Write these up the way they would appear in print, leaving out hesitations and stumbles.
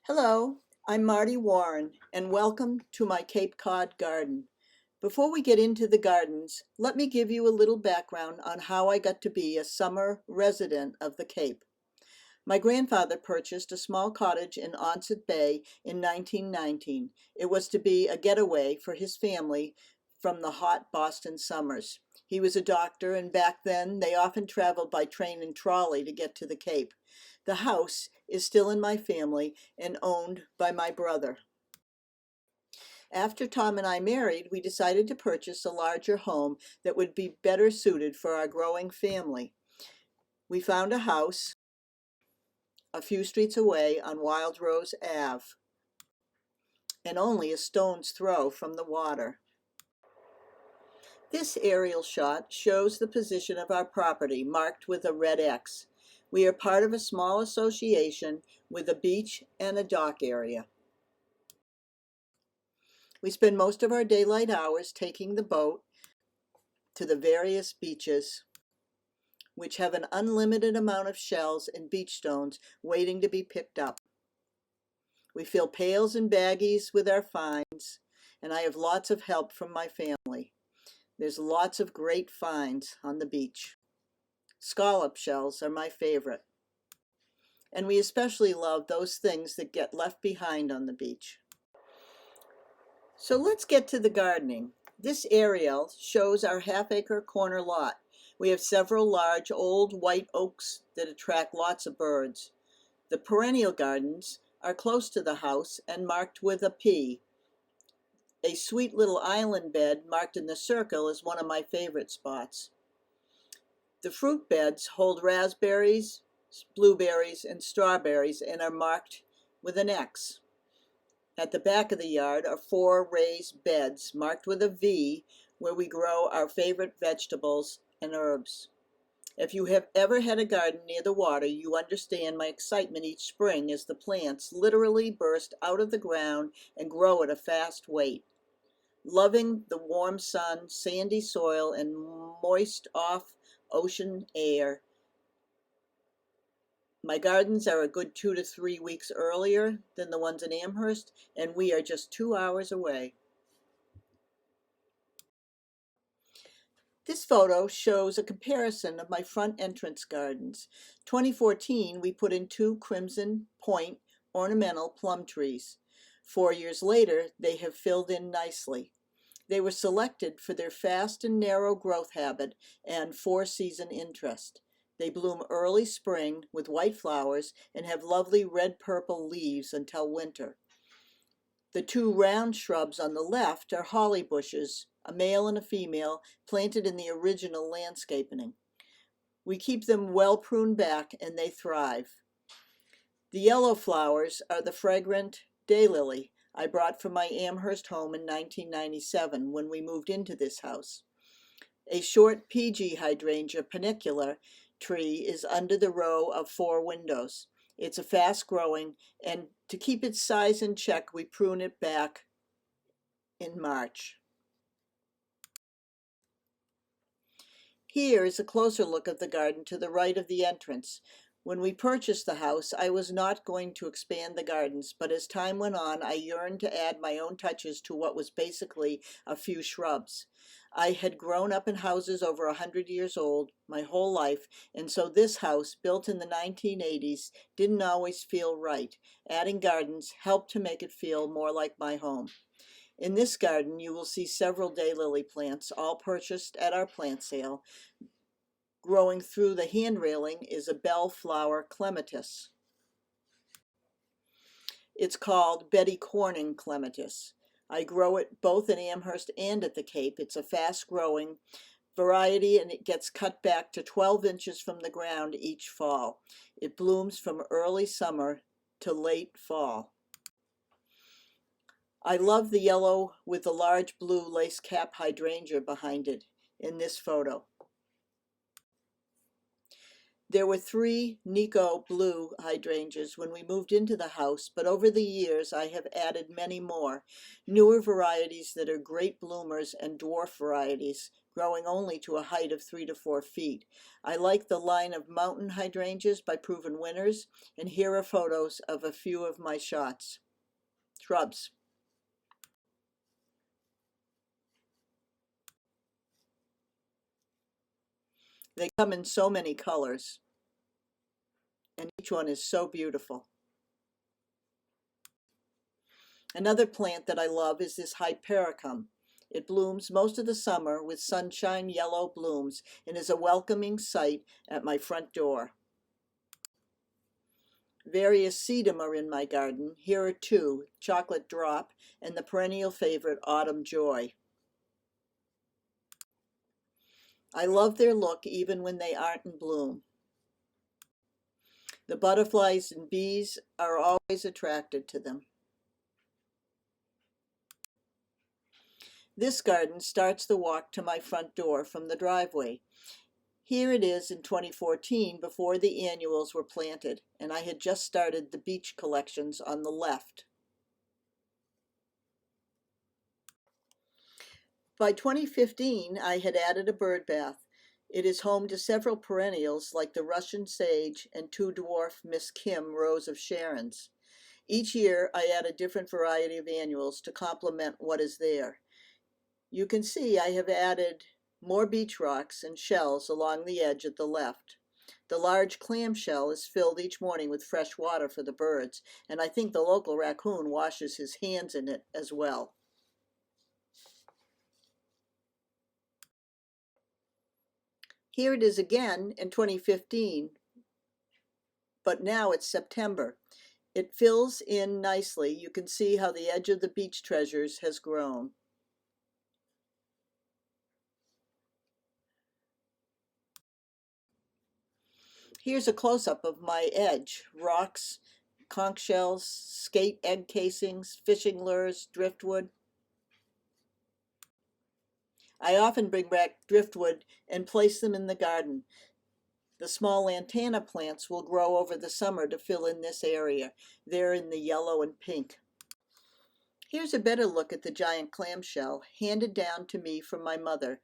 Hello, I'm Marty Warren, and welcome to my Cape Cod Garden. Before we get into the gardens, let me give you a little background on how I got to be a summer resident of the Cape. My grandfather purchased a small cottage in Onset Bay in 1919. It was to be a getaway for his family from the hot Boston summers. He was a doctor, and back then they often traveled by train and trolley to get to the Cape. The house is still in my family and owned by my brother. After Tom and I married, we decided to purchase a larger home that would be better suited for our growing family. We found a house a few streets away on Wild Rose Ave, and only a stone's throw from the water. This aerial shot shows the position of our property, marked with a red X. We are part of a small association with a beach and a dock area. We spend most of our daylight hours taking the boat to the various beaches, which have an unlimited amount of shells and beach stones waiting to be picked up. We fill pails and baggies with our finds, and I have lots of help from my family. There's lots of great finds on the beach. Scallop shells are my favorite. And we especially love those things that get left behind on the beach. So let's get to the gardening. This aerial shows our half-acre corner lot. We have several large old white oaks that attract lots of birds. The perennial gardens are close to the house and marked with a P. A sweet little island bed marked in the circle is one of my favorite spots. The fruit beds hold raspberries, blueberries, and strawberries and are marked with an X. At the back of the yard are 4 raised beds marked with a V where we grow our favorite vegetables and herbs. If you have ever had a garden near the water, you understand my excitement each spring as the plants literally burst out of the ground and grow at a fast rate. Loving the warm sun, sandy soil, and moist off-ocean air, my gardens are a good 2 to 3 weeks earlier than the ones in Amherst, and we are just 2 hours away. This photo shows a comparison of my front entrance gardens. 2014, we put in 2 Crimson Point ornamental plum trees. 4 years later, they have filled in nicely. They were selected for their fast and narrow growth habit and 4-season interest. They bloom early spring with white flowers and have lovely red-purple leaves until winter. The 2 round shrubs on the left are holly bushes, a male and a female, planted in the original landscaping. We keep them well pruned back and they thrive. The yellow flowers are the fragrant daylily I brought from my Amherst home in 1997 when we moved into this house. A short PG hydrangea panicula tree is under the row of 4 windows. It's a fast-growing, and to keep its size in check, we prune it back in March. Here is a closer look of the garden to the right of the entrance. When we purchased the house, I was not going to expand the gardens, but as time went on, I yearned to add my own touches to what was basically a few shrubs. I had grown up in houses over 100 years old my whole life, and so this house, built in the 1980s, didn't always feel right. Adding gardens helped to make it feel more like my home. In this garden, you will see several daylily plants, all purchased at our plant sale. Growing through the hand railing is a bellflower clematis. It's called Betty Corning clematis. I grow it both in Amherst and at the Cape. It's a fast-growing variety, and it gets cut back to 12 inches from the ground each fall. It blooms from early summer to late fall. I love the yellow with the large blue lace cap hydrangea behind it in this photo. There were 3 Nico blue hydrangeas when we moved into the house, but over the years I have added many more, newer varieties that are great bloomers and dwarf varieties, growing only to a height of 3 to 4 feet. I like the line of mountain hydrangeas by Proven Winners, and here are photos of a few of my shrubs. They come in so many colors, and each one is so beautiful. Another plant that I love is this hypericum. It blooms most of the summer with sunshine yellow blooms and is a welcoming sight at my front door. Various sedum are in my garden. Here are 2, Chocolate Drop and the perennial favorite Autumn Joy. I love their look even when they aren't in bloom. The butterflies and bees are always attracted to them. This garden starts the walk to my front door from the driveway. Here it is in 2014 before the annuals were planted, and I had just started the beech collections on the left. By 2015, I had added a bird bath. It is home to several perennials like the Russian sage and 2 dwarf Miss Kim Rose of Sharon's. Each year, I add a different variety of annuals to complement what is there. You can see I have added more beach rocks and shells along the edge at the left. The large clam shell is filled each morning with fresh water for the birds, and I think the local raccoon washes his hands in it as well. Here it is again in 2015, but now it's September. It fills in nicely. You can see how the edge of the beach treasures has grown. Here's a close-up of my edge. Rocks, conch shells, skate egg casings, fishing lures, driftwood. I often bring back driftwood and place them in the garden. The small lantana plants will grow over the summer to fill in this area. They're in the yellow and pink. Here's a better look at the giant clamshell, handed down to me from my mother.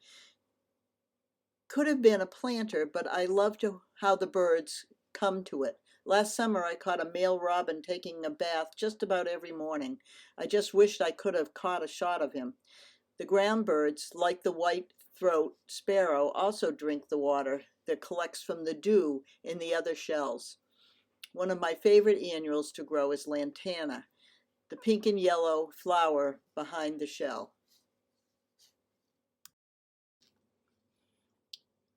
Could have been a planter, but I love how the birds come to it. Last summer I caught a male robin taking a bath just about every morning. I just wished I could have caught a shot of him. The ground birds, like the white-throat sparrow, also drink the water that collects from the dew in the other shells. One of my favorite annuals to grow is lantana, the pink and yellow flower behind the shell.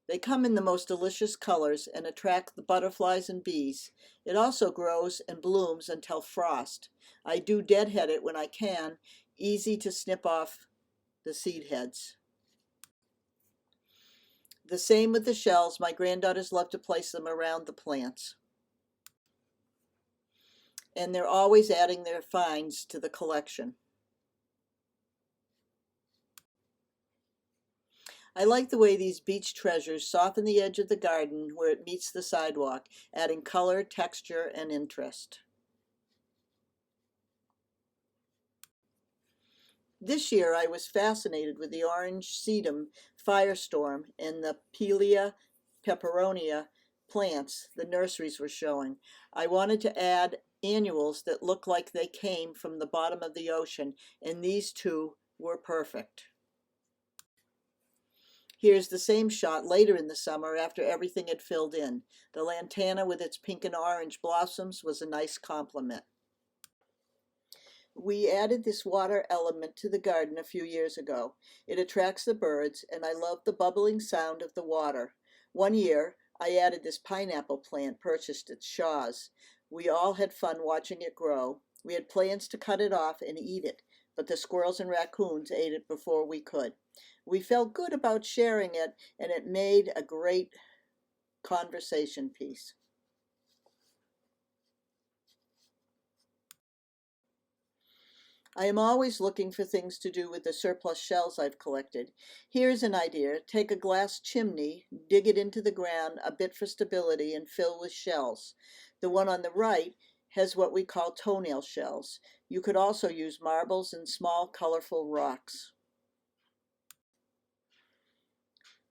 They come in the most delicious colors and attract the butterflies and bees. It also grows and blooms until frost. I do deadhead it when I can, easy to snip off the seed heads. The same with the shells. My granddaughters love to place them around the plants. And they're always adding their finds to the collection. I like the way these beach treasures soften the edge of the garden where it meets the sidewalk, adding color, texture, and interest. This year I was fascinated with the orange sedum firestorm and the Pelea peperonia plants the nurseries were showing. I wanted to add annuals that look like they came from the bottom of the ocean, and these 2 were perfect. Here's the same shot later in the summer after everything had filled in. The lantana with its pink and orange blossoms was a nice compliment. We added this water element to the garden a few years ago. It attracts the birds, and I love the bubbling sound of the water. One year, I added this pineapple plant purchased at Shaw's. We all had fun watching it grow. We had plans to cut it off and eat it, but the squirrels and raccoons ate it before we could. We felt good about sharing it, and it made a great conversation piece. I am always looking for things to do with the surplus shells I've collected. Here's an idea. Take a glass chimney, dig it into the ground a bit for stability, and fill with shells. The one on the right has what we call toenail shells. You could also use marbles and small colorful rocks.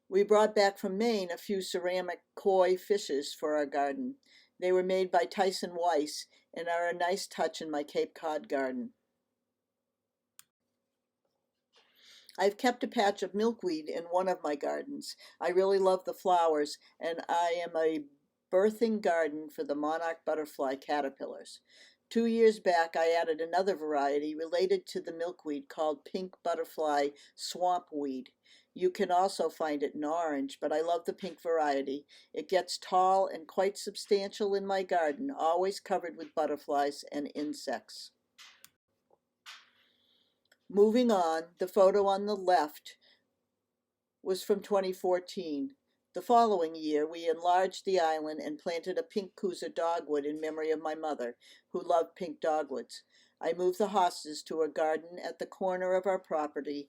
We brought back from Maine a few ceramic koi fishes for our garden. They were made by Tyson Weiss and are a nice touch in my Cape Cod garden. I've kept a patch of milkweed in one of my gardens. I really love the flowers, and I am a birthing garden for the monarch butterfly caterpillars. 2 years back, I added another variety related to the milkweed called pink butterfly swampweed. You can also find it in orange, but I love the pink variety. It gets tall and quite substantial in my garden, always covered with butterflies and insects. Moving on, the photo on the left was from 2014. The following year, we enlarged the island and planted a pink Kusa dogwood in memory of my mother, who loved pink dogwoods. I moved the hostas to a garden at the corner of our property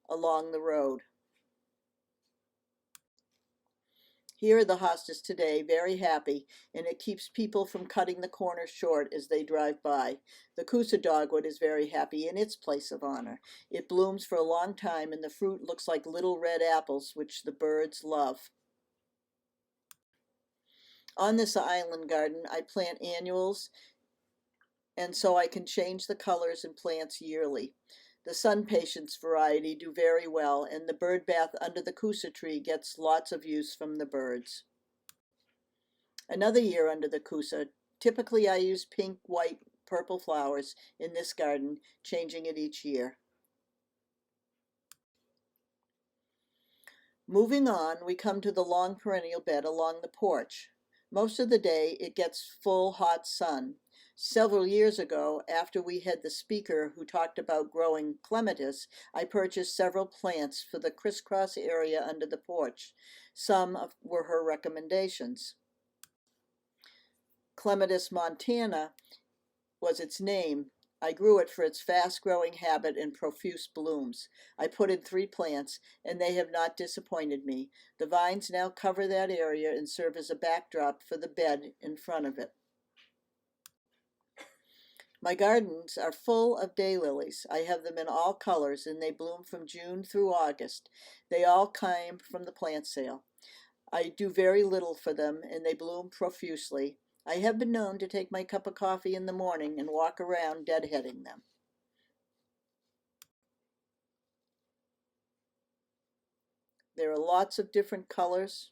along the road. Here are the hostas today, very happy, and it keeps people from cutting the corner short as they drive by. The Kusa dogwood is very happy in its place of honor. It blooms for a long time, and the fruit looks like little red apples, which the birds love. On this island garden, I plant annuals, and so I can change the colors and plants yearly. The sun patience variety do very well, and the bird bath under the Kusa tree gets lots of use from the birds. Another year under the Kusa, typically I use pink, white, purple flowers in this garden, changing it each year. Moving on, we come to the long perennial bed along the porch. Most of the day it gets full hot sun. Several years ago, after we had the speaker who talked about growing clematis, I purchased several plants for the crisscross area under the porch. Some were her recommendations. Clematis montana was its name. I grew it for its fast-growing habit and profuse blooms. I put in 3 plants, and they have not disappointed me. The vines now cover that area and serve as a backdrop for the bed in front of it. My gardens are full of daylilies. I have them in all colors, and they bloom from June through August. They all came from the plant sale. I do very little for them, and they bloom profusely. I have been known to take my cup of coffee in the morning and walk around deadheading them. There are lots of different colors.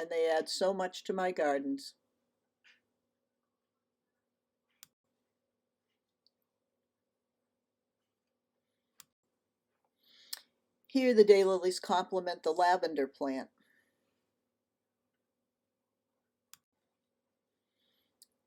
And they add so much to my gardens. Here the daylilies complement the lavender plant.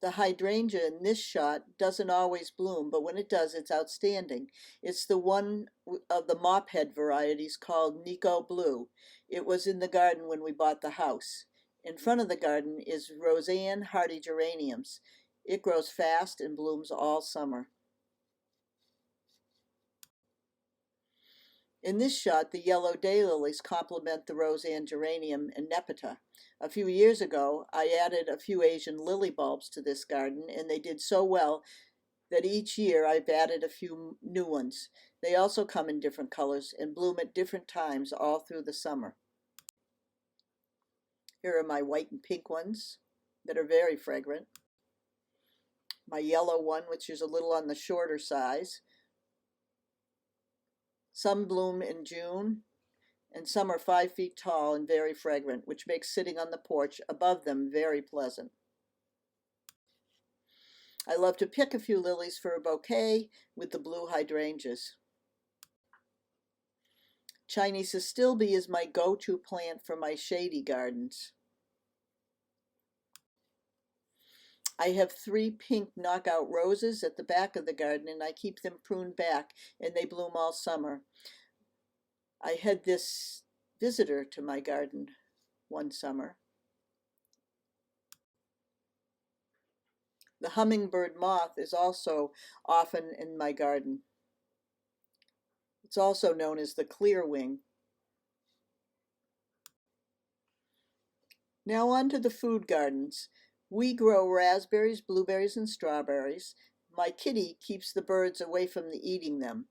The hydrangea in this shot doesn't always bloom, but when it does, it's outstanding. It's the one of the mophead varieties called Nico Blue. It was in the garden when we bought the house. In front of the garden is Roseanne hardy geraniums. It grows fast and blooms all summer. In this shot, the yellow daylilies complement the Roseanne geranium and nepeta. A few years ago, I added a few Asian lily bulbs to this garden, and they did so well that each year I've added a few new ones. They also come in different colors and bloom at different times all through the summer. Here are my white and pink ones that are very fragrant. My yellow one, which is a little on the shorter size. Some bloom in June, and some are 5 feet tall and very fragrant, which makes sitting on the porch above them very pleasant. I love to pick a few lilies for a bouquet with the blue hydrangeas. Chinese astilbe is my go-to plant for my shady gardens. I have 3 pink knockout roses at the back of the garden, and I keep them pruned back, and they bloom all summer. I had this visitor to my garden one summer. The hummingbird moth is also often in my garden. It's also known as the clearwing. Now on to the food gardens. We grow raspberries, blueberries, and strawberries. My kitty keeps the birds away from eating them.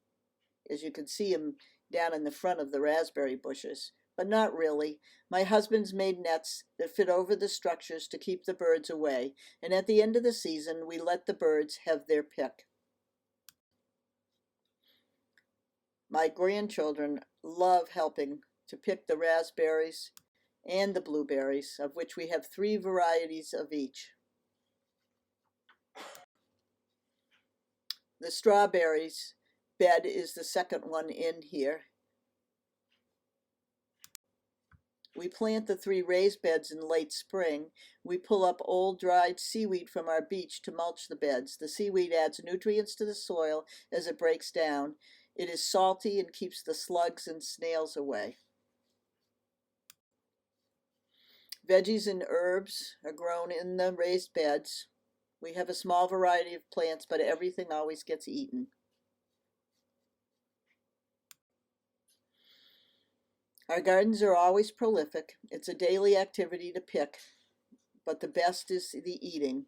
As you can see him down in the front of the raspberry bushes. But not really. My husband's made nets that fit over the structures to keep the birds away, and at the end of the season we let the birds have their pick. My grandchildren love helping to pick the raspberries and the blueberries, of which we have 3 varieties of each. The strawberries bed is the second one in here. We plant the 3 raised beds in late spring. We pull up old dried seaweed from our beach to mulch the beds. The seaweed adds nutrients to the soil as it breaks down. It is salty and keeps the slugs and snails away. Veggies and herbs are grown in the raised beds. We have a small variety of plants, but everything always gets eaten. Our gardens are always prolific. It's a daily activity to pick, but the best is the eating.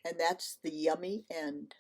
And that's the yummy end.